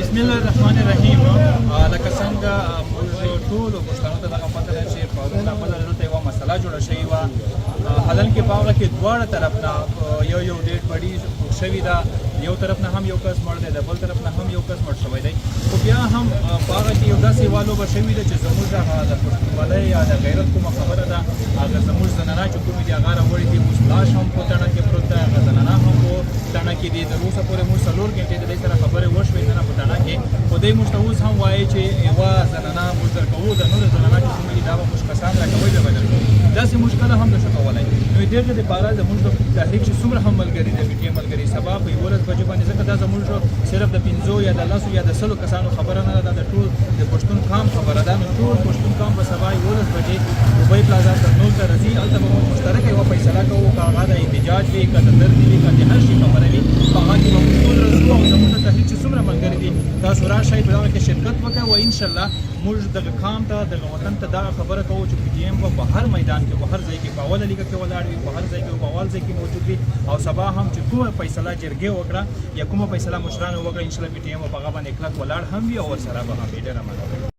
بسم الله الرحمن الرحیم. لکه څنګه موږ ټولو پښتنو ته دغه پته ده چې پرون بله دلته یوه مسله جوړه شوې وه، حالانکې په هغه کې دواړه طرف نه یو ډېډ بډي شوي ده، یو طرف نه هم یو کس مړ دی، د بل طرف نه هم یو کس مړ شوی دی، خو بیا هم په هغه کې یو داسې یوه لوبه شوې ده چې زموږ هغه د پښتونولۍ یا د غیرت کومه خبره ده، هغه زموږ زنانه چې کومې دي هغه راوړې دي، اوس لاش هم په تڼه کې پروت دی، هغه زنانه هم په تڼه کې دي. تر اوسه پورې موږ 4 ګنټې د دې سره خبرې وشوې نه په تڼه کې، خو دی موږ ته اوس هم وایي چې یوه زنانه موږ درکوو، د نورو زنانه چې کومې دي دا به موږ کسان راکوئ به درکوو. داسې موږ کله هم نشو کولی. نو د دې دپاره زموږ د تحریک چې څومره هم ملګري دي، پي ټي ایم ملګري، سبا په 11 بجې باندې، ځکه دا زموږ صرف د 5 یا د 10 یا د 100 کسانو خبره نه ده، د ټول د پښتون قام خبره ده. نو ټول پښتون قام به سبا 11 بجې دوبۍ پلازا ترنول ته راځي، هلته به موږ مشترکه یوه فیصله کوو، که هغه د احتجاج وي، که د درد وي، که د هر شي خبره وي، په هغه کې به موږ ټول راځو او زموږ د تحریک چې څومره ملګري دي تاسو راشئ په دغه کې شرکت وکړئ، او انشاءالله موږ دغه قام ته دغه وطن ته دغه خبره کوو چې پي ټي ایم به په هر میدان کې په هر ځای کې په اوله لیګه کې ولاړ وي، په هر ځای کې په اول ځای کې موجود وي، او سبا هم چې کومه فیصله جرګې وکړه یا کومه فیصله مشرانو وکړه، انشاءالله پي ټي ایم به په هغه باندې کلک ولاړ هم وي او ورسره به هم وي. ډېره مننه.